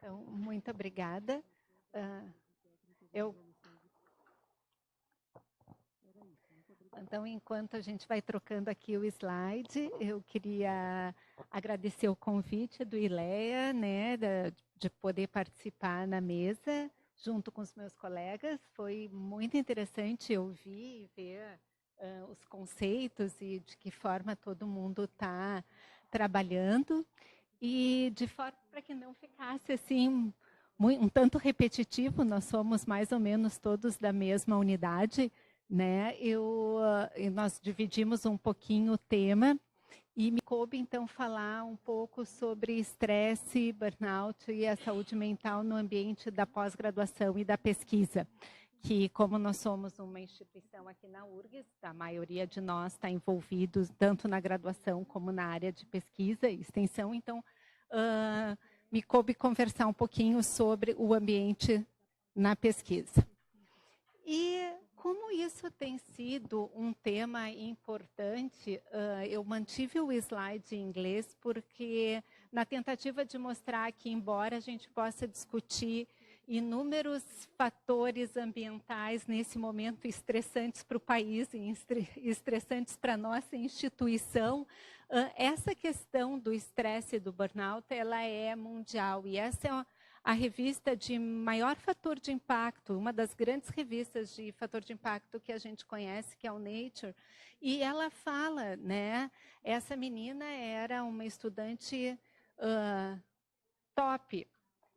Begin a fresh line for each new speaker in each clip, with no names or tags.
Então, muito obrigada. Então, enquanto a gente vai trocando aqui o slide, eu queria agradecer o convite do ILEA, né, de poder participar na mesa junto com os meus colegas. Foi muito interessante ouvir e ver os conceitos e de que forma todo mundo está trabalhando. E de forma para que não ficasse assim um tanto repetitivo, nós somos mais ou menos todos da mesma unidade, né? Nós dividimos um pouquinho o tema e me coube então falar um pouco sobre estresse, burnout e a saúde mental no ambiente da pós-graduação e da pesquisa. Que como nós somos uma instituição aqui na URGS, a maioria de nós está envolvido tanto na graduação como na área de pesquisa e extensão, então me coube conversar um pouquinho sobre o ambiente na pesquisa. E como isso tem sido um tema importante, eu mantive o slide em inglês porque na tentativa de mostrar que, embora a gente possa discutir inúmeros fatores ambientais nesse momento estressantes para o país e estressantes para a nossa instituição, essa questão do estresse e do burnout, ela é mundial e essa é a revista de maior fator de impacto, uma das grandes revistas de fator de impacto que a gente conhece, que é o Nature, e ela fala, né, essa menina era uma estudante top,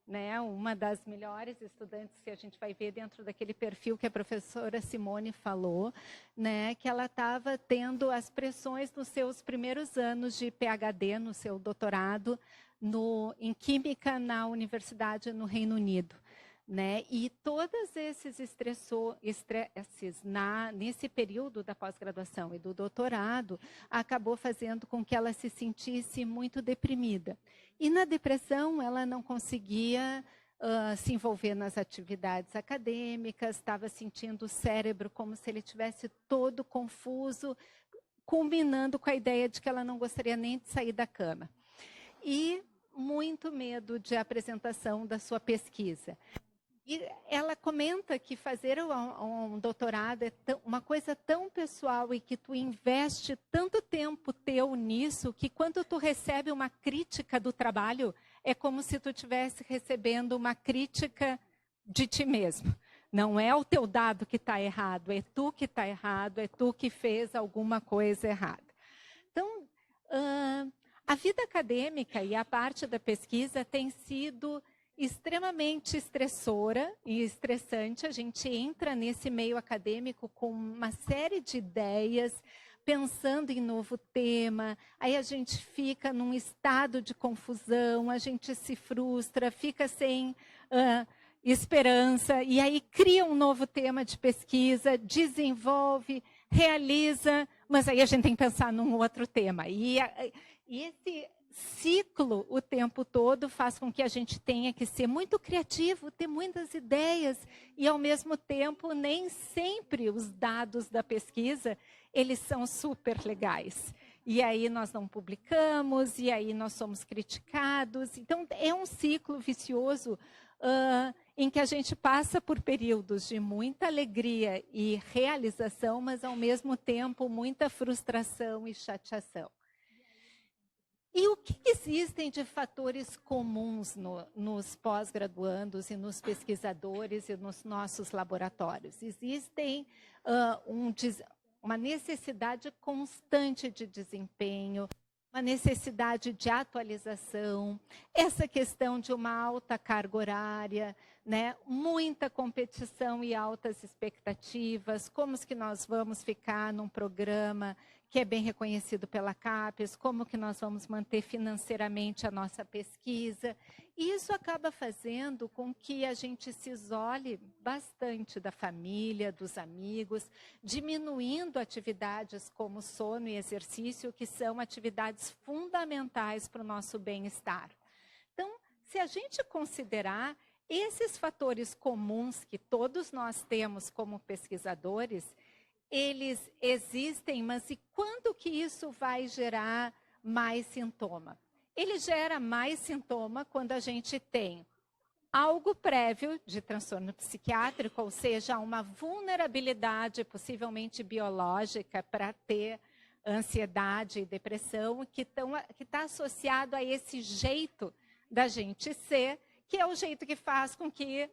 né, uma das melhores estudantes que a gente vai ver dentro daquele perfil que a professora Simone falou, né, que ela estava tendo as pressões nos seus primeiros anos de PhD, no seu doutorado, em Química na Universidade no Reino Unido. Né? E todos esses estresses nesse período da pós-graduação e do doutorado acabou fazendo com que ela se sentisse muito deprimida. E na depressão ela não conseguia se envolver nas atividades acadêmicas, estava sentindo o cérebro como se ele tivesse todo confuso, culminando com a ideia de que ela não gostaria nem de sair da cama. E muito medo de apresentação da sua pesquisa. E ela comenta que fazer um doutorado é uma coisa tão pessoal e que tu investe tanto tempo teu nisso que quando tu recebe uma crítica do trabalho, é como se tu estivesse recebendo uma crítica de ti mesmo. Não é o teu dado que está errado, é tu que está errado, é tu que fez alguma coisa errada. Então, a vida acadêmica e a parte da pesquisa tem sido extremamente estressora e estressante. A gente entra nesse meio acadêmico com uma série de ideias, pensando em novo tema, aí a gente fica num estado de confusão, a gente se frustra, fica sem esperança, e aí cria um novo tema de pesquisa, desenvolve, realiza, mas aí a gente tem que pensar num outro tema. E esse ciclo o tempo todo faz com que a gente tenha que ser muito criativo, ter muitas ideias e ao mesmo tempo nem sempre os dados da pesquisa eles são super legais. E aí nós não publicamos, e aí nós somos criticados. Então é um ciclo vicioso em que a gente passa por períodos de muita alegria e realização, mas ao mesmo tempo muita frustração e chateação. E o que existem de fatores comuns nos pós-graduandos e nos pesquisadores e nos nossos laboratórios? Existem uma necessidade constante de desempenho, uma necessidade de atualização, essa questão de uma alta carga horária, né? Muita competição e altas expectativas, como que nós vamos ficar num programa que é bem reconhecido pela CAPES, como que nós vamos manter financeiramente a nossa pesquisa. E isso acaba fazendo com que a gente se isole bastante da família, dos amigos, diminuindo atividades como sono e exercício, que são atividades fundamentais para o nosso bem-estar. Então, se a gente considerar esses fatores comuns que todos nós temos como pesquisadores, eles existem, mas e quando que isso vai gerar mais sintoma? Ele gera mais sintoma quando a gente tem algo prévio de transtorno psiquiátrico, ou seja, uma vulnerabilidade possivelmente biológica para ter ansiedade e depressão, que está associado a esse jeito da gente ser, que é o jeito que faz com que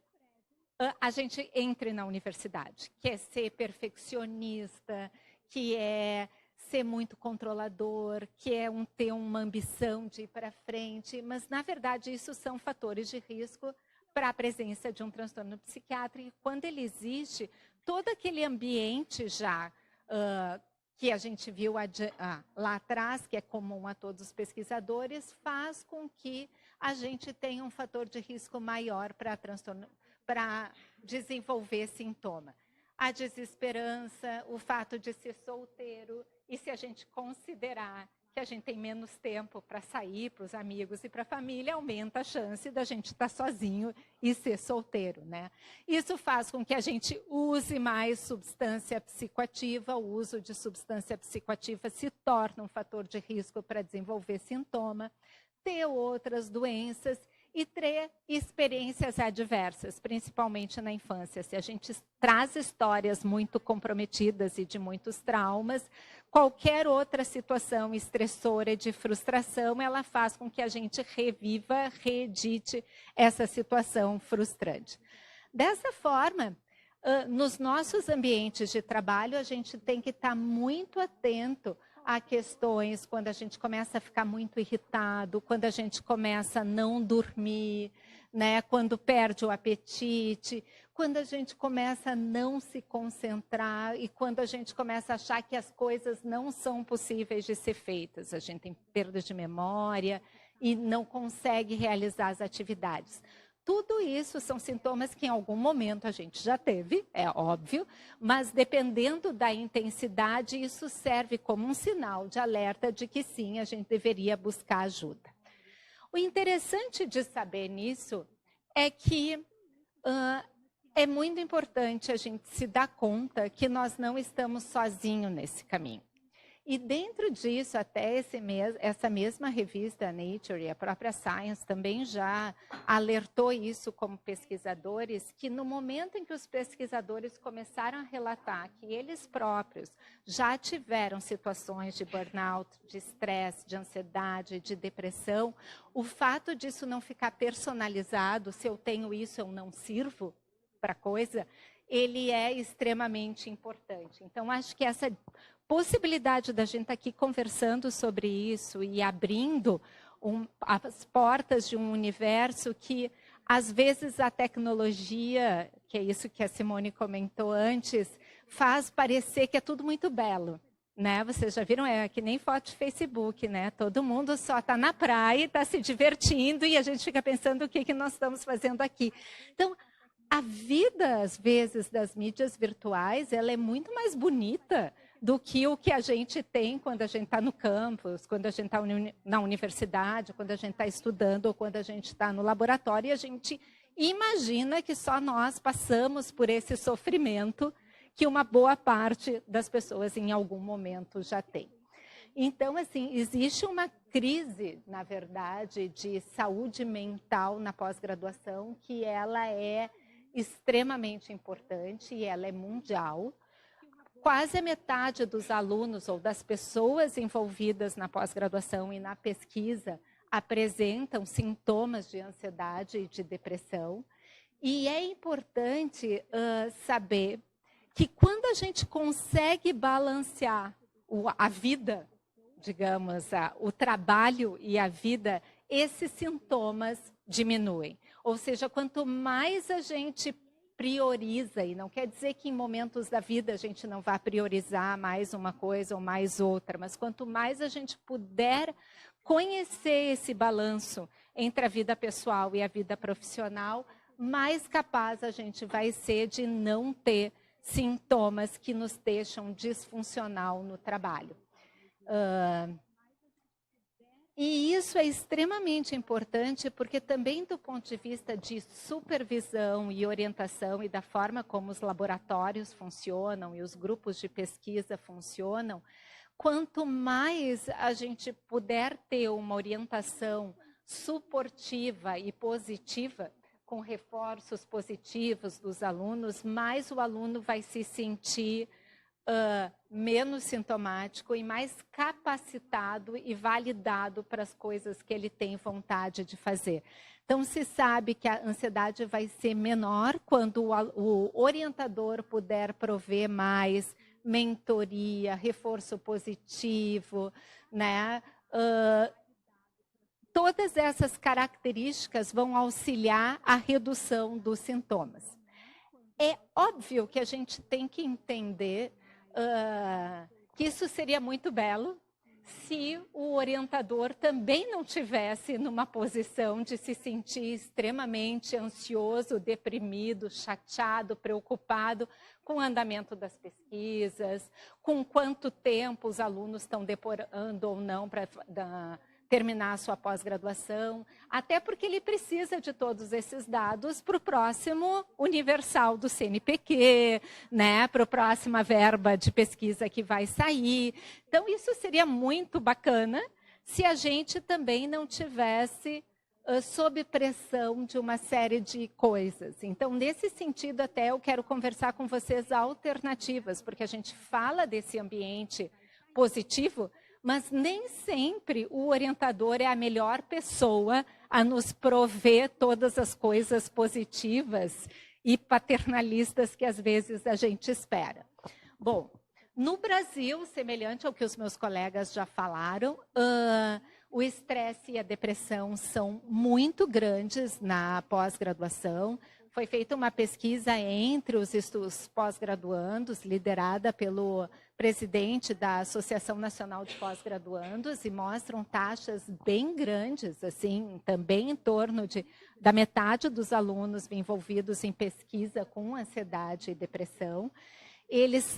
a gente entre na universidade, que é ser perfeccionista, que é ser muito controlador, que é ter uma ambição de ir para frente, mas, na verdade, isso são fatores de risco para a presença de um transtorno psiquiátrico. Quando ele existe, todo aquele ambiente já que a gente viu lá atrás, que é comum a todos os pesquisadores, faz com que a gente tenha um fator de risco maior para desenvolver sintoma. A desesperança, o fato de ser solteiro, e se a gente considerar que a gente tem menos tempo para sair para os amigos e para a família, aumenta a chance da gente estar sozinho e ser solteiro, né? Isso faz com que a gente use mais substância psicoativa. O uso de substância psicoativa se torna um fator de risco para desenvolver sintoma, ter outras doenças e ter experiências adversas, principalmente na infância. Se a gente traz histórias muito comprometidas e de muitos traumas, qualquer outra situação estressora de frustração, ela faz com que a gente reviva, reedite essa situação frustrante. Dessa forma, nos nossos ambientes de trabalho, a gente tem que estar muito atento a questões quando a gente começa a ficar muito irritado, quando a gente começa a não dormir, né? Quando perde o apetite, quando a gente começa a não se concentrar e quando a gente começa a achar que as coisas não são possíveis de ser feitas. A gente tem perda de memória e não consegue realizar as atividades. Tudo isso são sintomas que em algum momento a gente já teve, é óbvio, mas dependendo da intensidade, isso serve como um sinal de alerta de que sim, a gente deveria buscar ajuda. O interessante de saber nisso é que é muito importante a gente se dar conta que nós não estamos sozinhos nesse caminho. E dentro disso, até essa mesma revista Nature e a própria Science também já alertou isso como pesquisadores, que no momento em que os pesquisadores começaram a relatar que eles próprios já tiveram situações de burnout, de estresse, de ansiedade, de depressão, o fato disso não ficar personalizado, se eu tenho isso, eu não sirvo para coisa, ele é extremamente importante. Então, acho que essa possibilidade da gente estar aqui conversando sobre isso e abrindo as portas de um universo que, às vezes, a tecnologia, que é isso que a Simone comentou antes, faz parecer que é tudo muito belo. Né? Vocês já viram, é que nem foto de Facebook, né? Todo mundo só está na praia, está se divertindo e a gente fica pensando o que nós estamos fazendo aqui. Então, a vida, às vezes, das mídias virtuais, ela é muito mais bonita do que o que a gente tem quando a gente está no campus, quando a gente está na universidade, quando a gente está estudando ou quando a gente está no laboratório e a gente imagina que só nós passamos por esse sofrimento que uma boa parte das pessoas em algum momento já tem. Então, assim, existe uma crise, na verdade, de saúde mental na pós-graduação que ela é extremamente importante e ela é mundial. Quase a metade dos alunos ou das pessoas envolvidas na pós-graduação e na pesquisa apresentam sintomas de ansiedade e de depressão. E é importante saber que quando a gente consegue balancear a vida, digamos, o trabalho e a vida, esses sintomas diminuem. Ou seja, quanto mais a gente prioriza, e não quer dizer que em momentos da vida a gente não vá priorizar mais uma coisa ou mais outra, mas quanto mais a gente puder conhecer esse balanço entre a vida pessoal e a vida profissional, mais capaz a gente vai ser de não ter sintomas que nos deixam disfuncional no trabalho. E isso é extremamente importante porque também do ponto de vista de supervisão e orientação e da forma como os laboratórios funcionam e os grupos de pesquisa funcionam, quanto mais a gente puder ter uma orientação suportiva e positiva, com reforços positivos dos alunos, mais o aluno vai se sentir menos sintomático e mais capacitado e validado para as coisas que ele tem vontade de fazer. Então, se sabe que a ansiedade vai ser menor quando o orientador puder prover mais mentoria, reforço positivo, né? Todas essas características vão auxiliar a redução dos sintomas. É óbvio que a gente tem que entender que isso seria muito belo se o orientador também não tivesse numa posição de se sentir extremamente ansioso, deprimido, chateado, preocupado com o andamento das pesquisas, com quanto tempo os alunos estão demorando ou não para terminar a sua pós-graduação, até porque ele precisa de todos esses dados para o próximo universal do CNPq, né, para a próxima verba de pesquisa que vai sair. Então, isso seria muito bacana se a gente também não tivesse sob pressão de uma série de coisas. Então, nesse sentido, até eu quero conversar com vocês alternativas, porque a gente fala desse ambiente positivo, mas nem sempre o orientador é a melhor pessoa a nos prover todas as coisas positivas e paternalistas que às vezes a gente espera. Bom, no Brasil, semelhante ao que os meus colegas já falaram, o estresse e a depressão são muito grandes na pós-graduação. Foi feita uma pesquisa entre os pós-graduandos, liderada pelo presidente da Associação Nacional de Pós-Graduandos, e mostram taxas bem grandes, assim, também em torno da metade dos alunos envolvidos em pesquisa com ansiedade e depressão.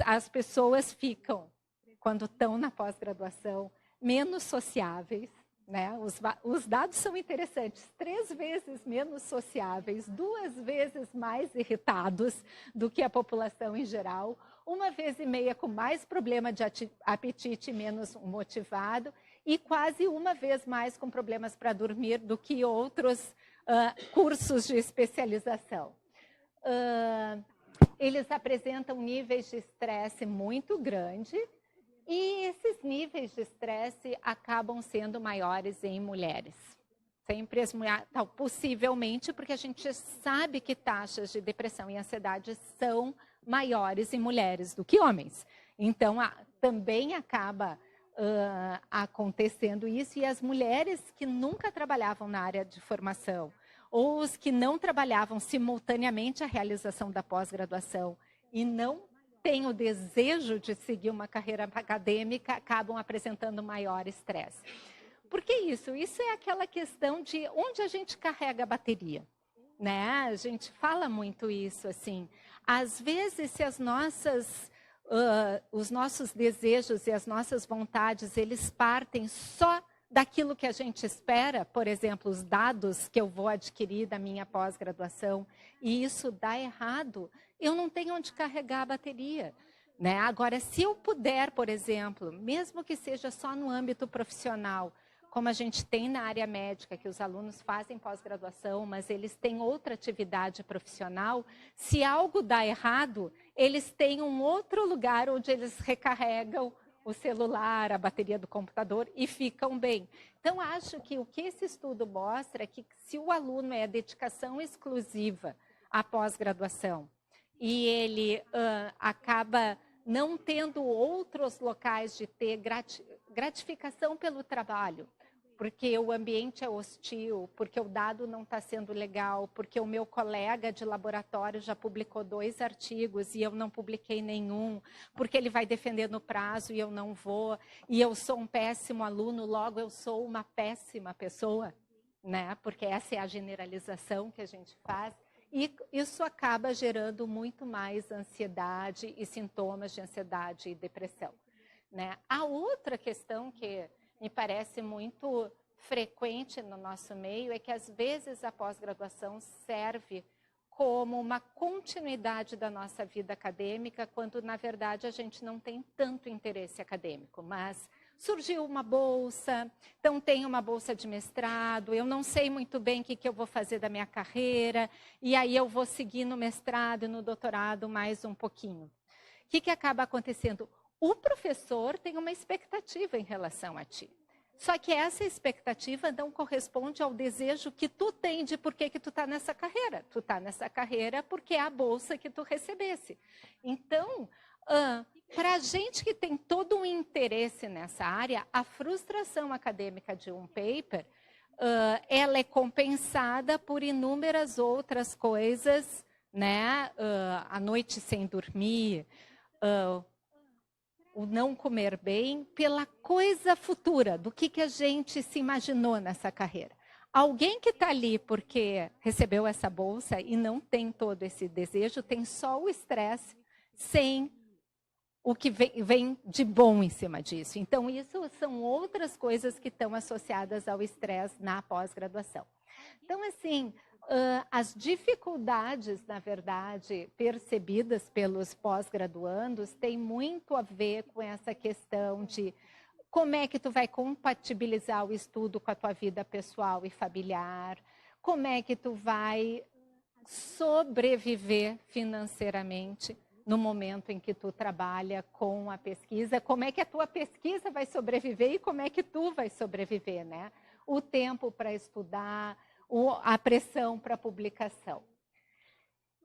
As pessoas ficam, quando estão na pós-graduação, menos sociáveis, né? Os dados são interessantes, 3 vezes menos sociáveis, 2 vezes mais irritados do que a população em geral, 1,5 vezes com mais problema de apetite, menos motivado, e quase 1 vez mais com problemas para dormir do que outros cursos de especialização. Eles apresentam níveis de estresse muito grandes, e esses níveis de estresse acabam sendo maiores em mulheres. Sempre as mulheres, possivelmente porque a gente sabe que taxas de depressão e ansiedade são maiores em mulheres do que homens. Então, também acaba acontecendo isso, e as mulheres que nunca trabalhavam na área de formação, ou os que não trabalhavam simultaneamente a realização da pós-graduação e não têm o desejo de seguir uma carreira acadêmica, acabam apresentando maior estresse. Por que isso? Isso é aquela questão de onde a gente carrega a bateria, né? A gente fala muito isso, assim. Às vezes, se os nossos desejos e as nossas vontades, eles partem só daquilo que a gente espera, por exemplo, os dados que eu vou adquirir da minha pós-graduação, e isso dá errado, eu não tenho onde carregar a bateria, né? Agora, se eu puder, por exemplo, mesmo que seja só no âmbito profissional, como a gente tem na área médica, que os alunos fazem pós-graduação, mas eles têm outra atividade profissional, se algo dá errado, eles têm um outro lugar onde eles recarregam o celular, a bateria do computador, e ficam bem. Então, acho que o que esse estudo mostra é que se o aluno é dedicação exclusiva à pós-graduação e ele acaba não tendo outros locais de ter gratificação pelo trabalho, porque o ambiente é hostil, porque o dado não está sendo legal, porque o meu colega de laboratório já publicou 2 artigos e eu não publiquei nenhum, porque ele vai defender no prazo e eu não vou, e eu sou um péssimo aluno, logo eu sou uma péssima pessoa, né? Porque essa é a generalização que a gente faz, e isso acaba gerando muito mais ansiedade e sintomas de ansiedade e depressão, né? A outra questão que me parece muito frequente no nosso meio é que, às vezes, a pós-graduação serve como uma continuidade da nossa vida acadêmica, quando, na verdade, a gente não tem tanto interesse acadêmico, mas surgiu uma bolsa, então tem uma bolsa de mestrado, eu não sei muito bem o que eu vou fazer da minha carreira, e aí eu vou seguir no mestrado e no doutorado mais um pouquinho. O que acaba acontecendo? O professor tem uma expectativa em relação a ti. Só que essa expectativa não corresponde ao desejo que tu tem de por que tu está nessa carreira. Tu está nessa carreira porque é a bolsa que tu recebesse. Então, para a gente que tem todo um interesse nessa área, a frustração acadêmica de um paper, ela é compensada por inúmeras outras coisas, né? A noite sem dormir, o não comer bem, pela coisa futura, do que a gente se imaginou nessa carreira. Alguém que está ali porque recebeu essa bolsa e não tem todo esse desejo, tem só o estresse, sem o que vem de bom em cima disso. Então, isso são outras coisas que estão associadas ao estresse na pós-graduação. Então, assim, as dificuldades, na verdade, percebidas pelos pós-graduandos têm muito a ver com essa questão de como é que tu vai compatibilizar o estudo com a tua vida pessoal e familiar, como é que tu vai sobreviver financeiramente no momento em que tu trabalha com a pesquisa, como é que a tua pesquisa vai sobreviver e como é que tu vai sobreviver, né? O tempo para estudar, a pressão para publicação.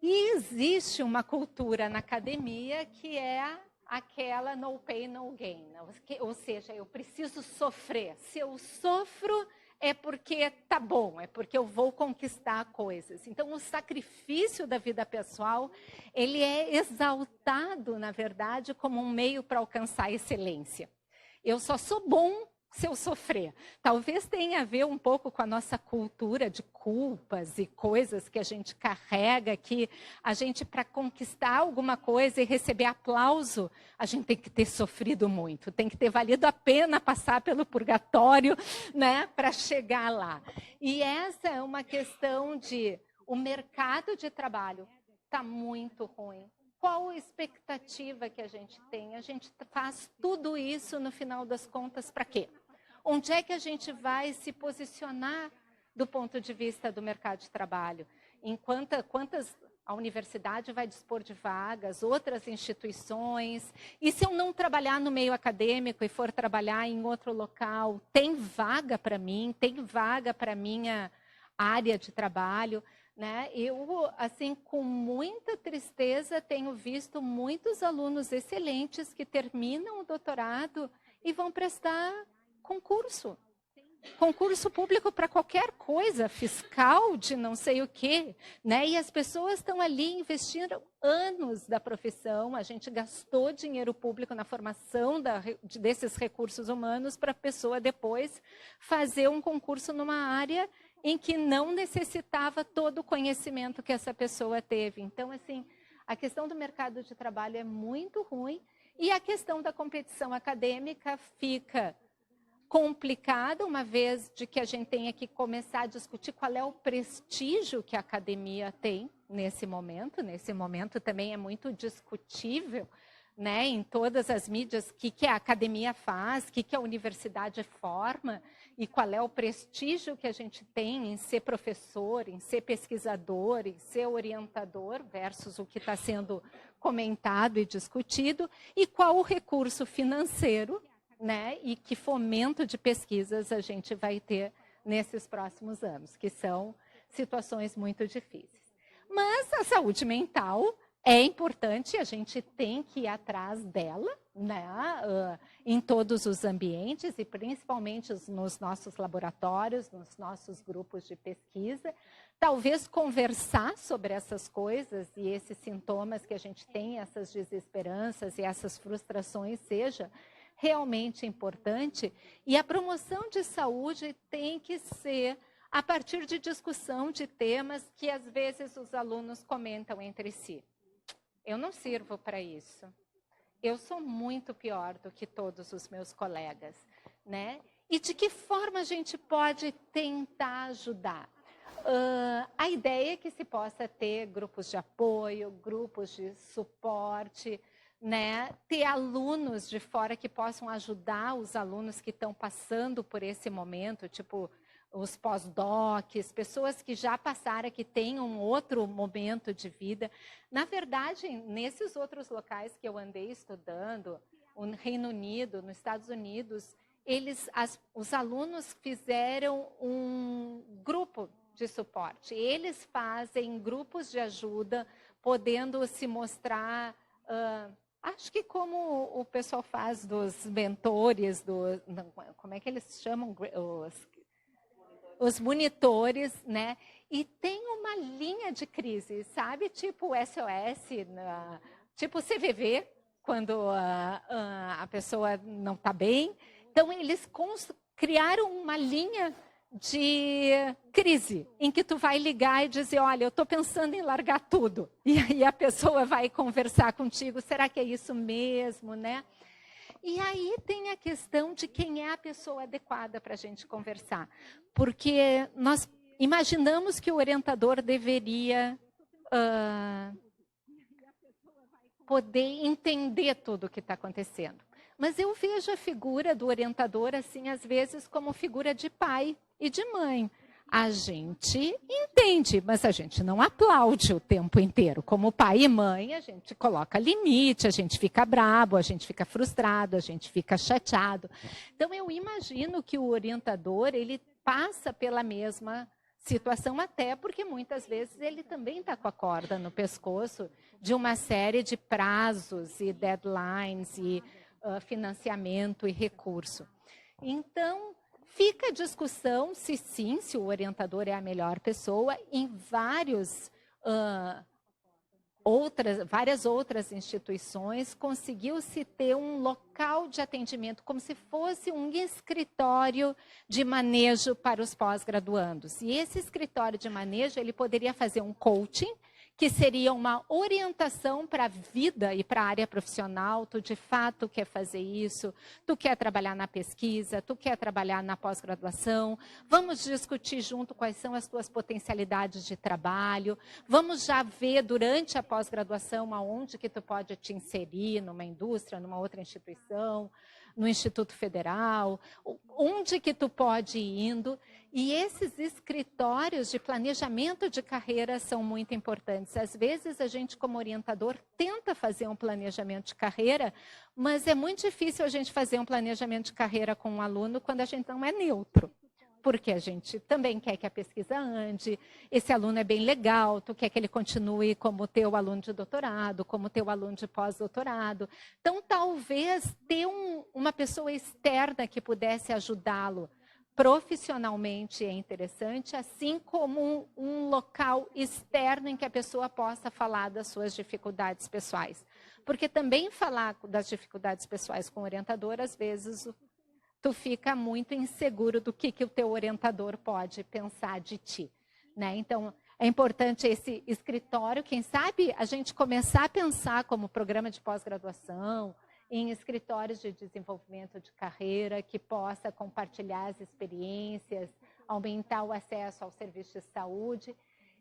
E existe uma cultura na academia que é aquela no pain, no gain. Ou seja, eu preciso sofrer. Se eu sofro, é porque tá bom, é porque eu vou conquistar coisas. Então, o sacrifício da vida pessoal, ele é exaltado, na verdade, como um meio para alcançar a excelência. Eu só sou bom se eu sofrer. Talvez tenha a ver um pouco com a nossa cultura de culpas e coisas que a gente carrega, que a gente, para conquistar alguma coisa e receber aplauso, a gente tem que ter sofrido muito, tem que ter valido a pena passar pelo purgatório, né, para chegar lá. E essa é uma questão de o mercado de trabalho está muito ruim. Qual a expectativa que a gente tem? A gente faz tudo isso, no final das contas, para quê? Onde é que a gente vai se posicionar do ponto de vista do mercado de trabalho? Quantas a universidade vai dispor de vagas, outras instituições? E se eu não trabalhar no meio acadêmico e for trabalhar em outro local, tem vaga para mim? Tem vaga para a minha área de trabalho? Né? Eu, assim, com muita tristeza, tenho visto muitos alunos excelentes que terminam o doutorado e vão prestar concurso público para qualquer coisa, fiscal de não sei o quê, né? E as pessoas estão ali investindo anos da profissão, a gente gastou dinheiro público na formação desses recursos humanos para a pessoa depois fazer um concurso numa área em que não necessitava todo o conhecimento que essa pessoa teve. Então, assim, a questão do mercado de trabalho é muito ruim e a questão da competição acadêmica fica complicada, uma vez de que a gente tenha que começar a discutir qual é o prestígio que a academia tem nesse momento. Nesse momento também é muito discutível, né, em todas as mídias, o que a academia faz, o que a universidade forma e qual é o prestígio que a gente tem em ser professor, em ser pesquisador, em ser orientador, versus o que está sendo comentado e discutido, e qual o recurso financeiro, né, e que fomento de pesquisas a gente vai ter nesses próximos anos, que são situações muito difíceis. Mas a saúde mental é importante, a gente tem que ir atrás dela, né, em todos os ambientes e principalmente nos nossos laboratórios, nos nossos grupos de pesquisa. Talvez conversar sobre essas coisas e esses sintomas que a gente tem, essas desesperanças e essas frustrações, seja realmente importante. E a promoção de saúde tem que ser a partir de discussão de temas que às vezes os alunos comentam entre si. Eu não sirvo para isso. Eu sou muito pior do que todos os meus colegas, né? E de que forma a gente pode tentar ajudar? A ideia é que se possa ter grupos de apoio, grupos de suporte, né? Ter alunos de fora que possam ajudar os alunos que estão passando por esse momento, tipo os pós-docs, pessoas que já passaram, que têm um outro momento de vida. Na verdade, nesses outros locais que eu andei estudando, no Reino Unido, nos Estados Unidos, os alunos fizeram um grupo de suporte. Eles fazem grupos de ajuda, podendo se mostrar, acho que como o pessoal faz dos mentores, como é que eles chamam? Os monitores, né? E tem uma linha de crise, sabe? Tipo SOS, tipo CVV, quando a pessoa não está bem. Então, eles criaram uma linha de crise, em que tu vai ligar e dizer, olha, eu estou pensando em largar tudo. E aí a pessoa vai conversar contigo, será que é isso mesmo, né? E aí tem a questão de quem é a pessoa adequada para a gente conversar. Porque nós imaginamos que o orientador deveria poder entender tudo o que está acontecendo. Mas eu vejo a figura do orientador, assim, às vezes, como figura de pai e de mãe. A gente entende, mas a gente não aplaude o tempo inteiro. Como pai e mãe, a gente coloca limite, a gente fica brabo, a gente fica frustrado, a gente fica chateado. Então, eu imagino que o orientador, ele passa pela mesma situação, até porque muitas vezes ele também está com a corda no pescoço de uma série de prazos e deadlines e financiamento e recurso. Então, fica a discussão se sim, se o orientador é a melhor pessoa. Em várias outras instituições, conseguiu-se ter um local de atendimento, como se fosse um escritório de manejo para os pós-graduandos. E esse escritório de manejo, ele poderia fazer um coaching, que seria uma orientação para a vida e para a área profissional. Tu, de fato, quer fazer isso, tu quer trabalhar na pesquisa, tu quer trabalhar na pós-graduação. Vamos discutir junto quais são as tuas potencialidades de trabalho. Vamos já ver durante a pós-graduação aonde que tu pode te inserir, numa indústria, numa outra instituição, no Instituto Federal, onde que tu pode ir indo. E esses escritórios de planejamento de carreira são muito importantes. Às vezes, a gente, como orientador, tenta fazer um planejamento de carreira, mas é muito difícil a gente fazer um planejamento de carreira com um aluno quando a gente não é neutro. Porque a gente também quer que a pesquisa ande, esse aluno é bem legal, tu quer que ele continue como teu aluno de doutorado, como teu aluno de pós-doutorado. Então, talvez ter uma pessoa externa que pudesse ajudá-lo profissionalmente é interessante, assim como um local externo em que a pessoa possa falar das suas dificuldades pessoais. Porque também falar das dificuldades pessoais com o orientador, às vezes tu fica muito inseguro do que o teu orientador pode pensar de ti, né? Então, é importante esse escritório, quem sabe a gente começar a pensar como programa de pós-graduação, em escritórios de desenvolvimento de carreira, que possa compartilhar as experiências, aumentar o acesso ao serviço de saúde,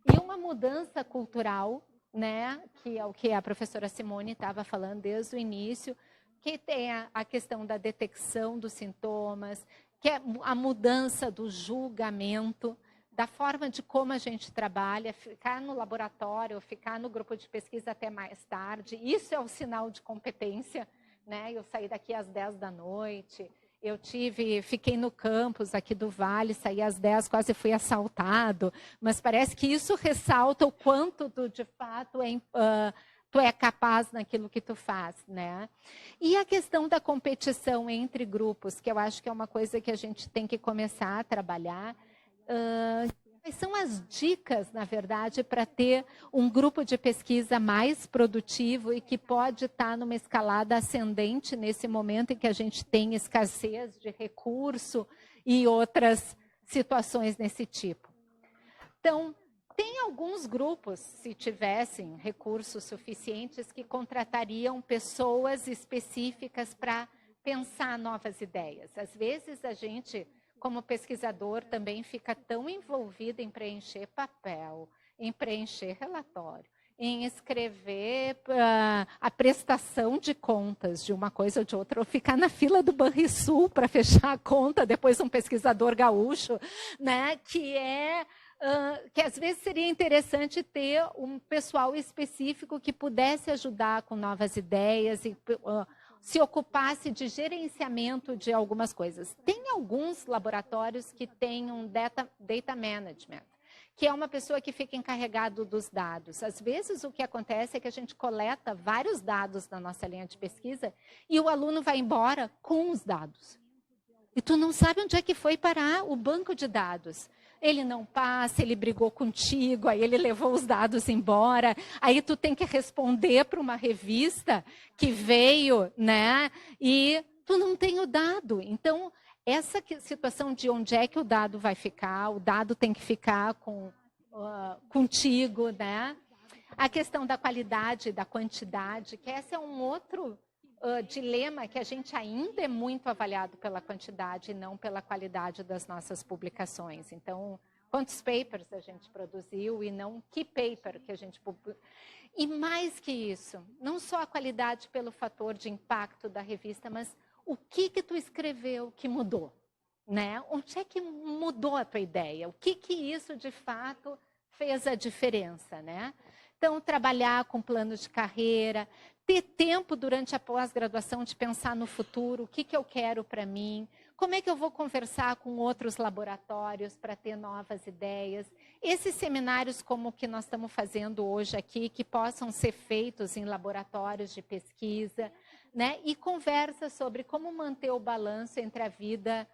e uma mudança cultural, né, que é o que a professora Simone estava falando desde o início, que tem a questão da detecção dos sintomas, que é a mudança do julgamento, da forma de como a gente trabalha, ficar no laboratório, ficar no grupo de pesquisa até mais tarde. Isso é um sinal de competência, né? Eu saí daqui às 10 da noite, fiquei no campus aqui do Vale, saí às 10, quase fui assaltado, mas parece que isso ressalta o quanto tu, de fato, tu é capaz naquilo que tu faz, né? E a questão da competição entre grupos, que eu acho que é uma coisa que a gente tem que começar a trabalhar. Quais são as dicas, na verdade, para ter um grupo de pesquisa mais produtivo e que pode estar numa escalada ascendente nesse momento em que a gente tem escassez de recurso e outras situações desse tipo? Então, tem alguns grupos, se tivessem recursos suficientes, que contratariam pessoas específicas para pensar novas ideias. Às vezes, a gente, como pesquisador, também fica tão envolvido em preencher papel, em preencher relatório, em escrever a prestação de contas de uma coisa ou de outra, ou ficar na fila do Banrisul para fechar a conta, depois um pesquisador gaúcho, né, que às vezes seria interessante ter um pessoal específico que pudesse ajudar com novas ideias e se ocupasse de gerenciamento de algumas coisas. Tem alguns laboratórios que têm um data management, que é uma pessoa que fica encarregado dos dados. Às vezes, o que acontece é que a gente coleta vários dados na nossa linha de pesquisa e o aluno vai embora com os dados. E tu não sabe onde é que foi parar o banco de dados. Ele não passa, ele brigou contigo, aí ele levou os dados embora, aí tu tem que responder para uma revista que veio, né? E tu não tem o dado. Então, essa situação de onde é que o dado vai ficar, o dado tem que ficar contigo, né? A questão da qualidade, da quantidade, que esse é um outro dilema, que a gente ainda é muito avaliado pela quantidade e não pela qualidade das nossas publicações. Então, quantos papers a gente produziu e não que paper que a gente publicou. E mais que isso, não só a qualidade pelo fator de impacto da revista, mas o que tu escreveu que mudou, né? Onde é que mudou a tua ideia? O que isso, de fato, fez a diferença, né? Então, trabalhar com plano de carreira, ter tempo durante a pós-graduação de pensar no futuro, o que eu quero para mim, como é que eu vou conversar com outros laboratórios para ter novas ideias. Esses seminários como o que nós estamos fazendo hoje aqui, que possam ser feitos em laboratórios de pesquisa, né? E conversa sobre como manter o balanço entre a vida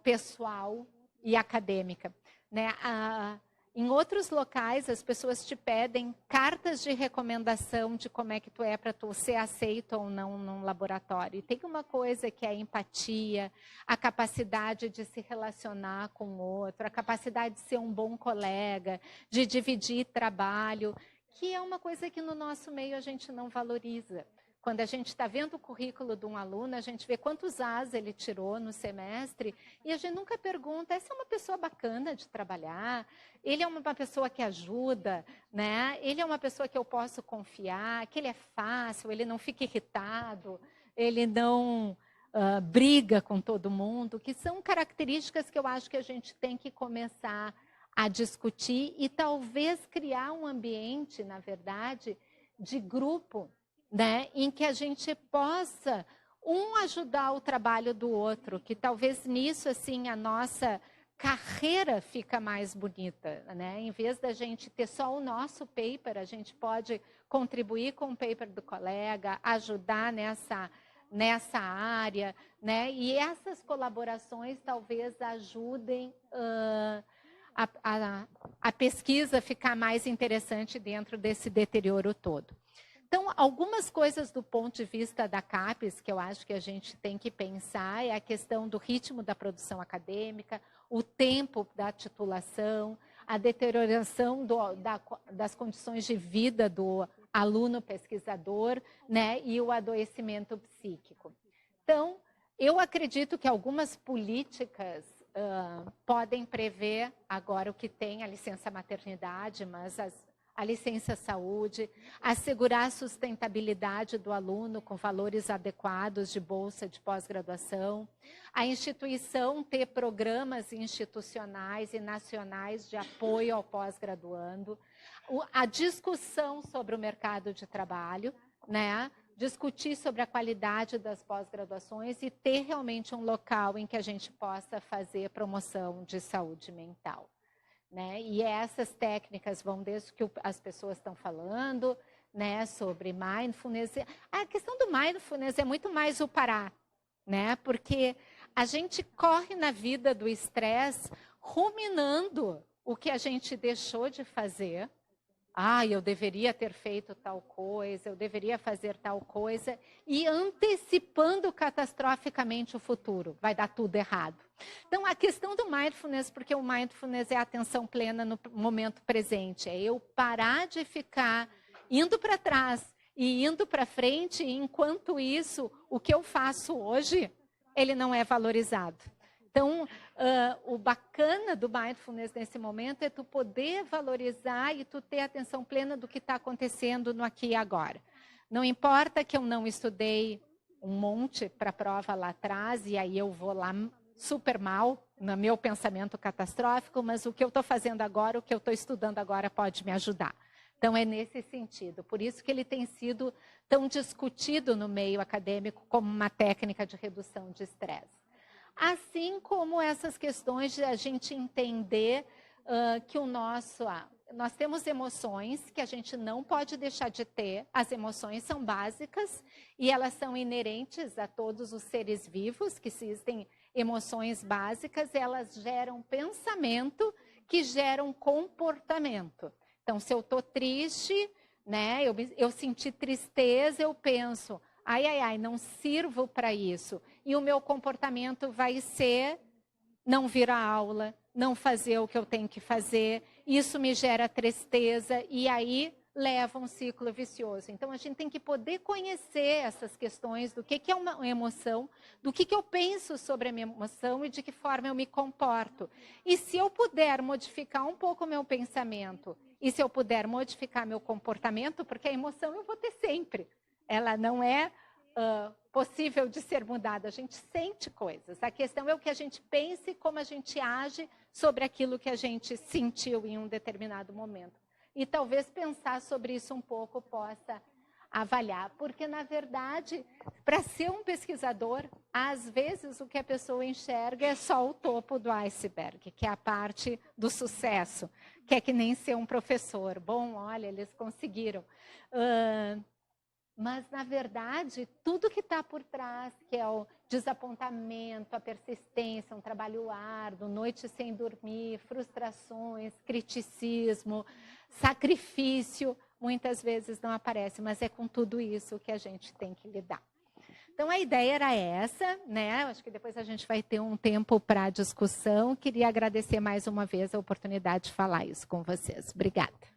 pessoal e acadêmica, né? Em outros locais, as pessoas te pedem cartas de recomendação de como é que tu é para tu ser aceito ou não num laboratório. E tem uma coisa que é a empatia, a capacidade de se relacionar com o outro, a capacidade de ser um bom colega, de dividir trabalho, que é uma coisa que no nosso meio a gente não valoriza. Quando a gente está vendo o currículo de um aluno, a gente vê quantos As ele tirou no semestre e a gente nunca pergunta, essa é uma pessoa bacana de trabalhar? Ele é uma pessoa que ajuda, né? Ele é uma pessoa que eu posso confiar, que ele é fácil, ele não fica irritado, ele não briga com todo mundo, que são características que eu acho que a gente tem que começar a discutir e talvez criar um ambiente, na verdade, de grupo, né, em que a gente possa ajudar o trabalho do outro, que talvez nisso assim a nossa carreira fica mais bonita, né? Em vez da gente ter só o nosso paper, a gente pode contribuir com o paper do colega, ajudar nessa área, né? E essas colaborações talvez ajudem a pesquisa ficar mais interessante dentro desse deterioro todo. Então, algumas coisas do ponto de vista da CAPES que eu acho que a gente tem que pensar é a questão do ritmo da produção acadêmica, o tempo da titulação, a deterioração das condições de vida do aluno pesquisador, né, e o adoecimento psíquico. Então, eu acredito que algumas políticas podem prever agora o que tem a licença maternidade, mas a licença saúde, assegurar a sustentabilidade do aluno com valores adequados de bolsa de pós-graduação, a instituição ter programas institucionais e nacionais de apoio ao pós-graduando, a discussão sobre o mercado de trabalho, né? Discutir sobre a qualidade das pós-graduações e ter realmente um local em que a gente possa fazer promoção de saúde mental. Né? E essas técnicas vão desde o que as pessoas estão falando, né, sobre mindfulness. A questão do mindfulness é muito mais o parar, né? Porque a gente corre na vida do estresse ruminando o que a gente deixou de fazer. Eu deveria ter feito tal coisa, eu deveria fazer tal coisa, e antecipando catastroficamente o futuro. Vai dar tudo errado. Então, a questão do mindfulness, porque o mindfulness é a atenção plena no momento presente, é eu parar de ficar indo para trás e indo para frente, e enquanto isso, o que eu faço hoje, ele não é valorizado. Então, o bacana do mindfulness nesse momento é tu poder valorizar e tu ter atenção plena do que está acontecendo no aqui e agora. Não importa que eu não estudei um monte para a prova lá atrás e aí eu vou lá super mal, no meu pensamento catastrófico, mas o que eu estou fazendo agora, o que eu estou estudando agora pode me ajudar. Então, é nesse sentido. Por isso que ele tem sido tão discutido no meio acadêmico como uma técnica de redução de estresse. Assim como essas questões de a gente entender que nós temos emoções que a gente não pode deixar de ter. As emoções são básicas e elas são inerentes a todos os seres vivos, que existem emoções básicas, elas geram pensamento que geram comportamento. Então, se eu estou triste, né, eu senti tristeza, eu penso, ai, não sirvo para isso. E o meu comportamento vai ser não vir à aula, não fazer o que eu tenho que fazer. Isso me gera tristeza e aí leva um ciclo vicioso. Então, a gente tem que poder conhecer essas questões do que é uma emoção, do que eu penso sobre a minha emoção e de que forma eu me comporto. E se eu puder modificar um pouco o meu pensamento, e se eu puder modificar meu comportamento, porque a emoção eu vou ter sempre. Ela não é possível de ser mudada. A gente sente coisas. A questão é o que a gente pensa e como a gente age sobre aquilo que a gente sentiu em um determinado momento. E talvez pensar sobre isso um pouco possa avaliar. Porque, na verdade, para ser um pesquisador, às vezes o que a pessoa enxerga é só o topo do iceberg, que é a parte do sucesso, que é que nem ser um professor. Bom, olha, eles conseguiram. Mas, na verdade, tudo que está por trás, que é o desapontamento, a persistência, um trabalho árduo, noite sem dormir, frustrações, criticismo, sacrifício, muitas vezes não aparece, mas é com tudo isso que a gente tem que lidar. Então, a ideia era essa, né? Acho que depois a gente vai ter um tempo para discussão. Queria agradecer mais uma vez a oportunidade de falar isso com vocês. Obrigada.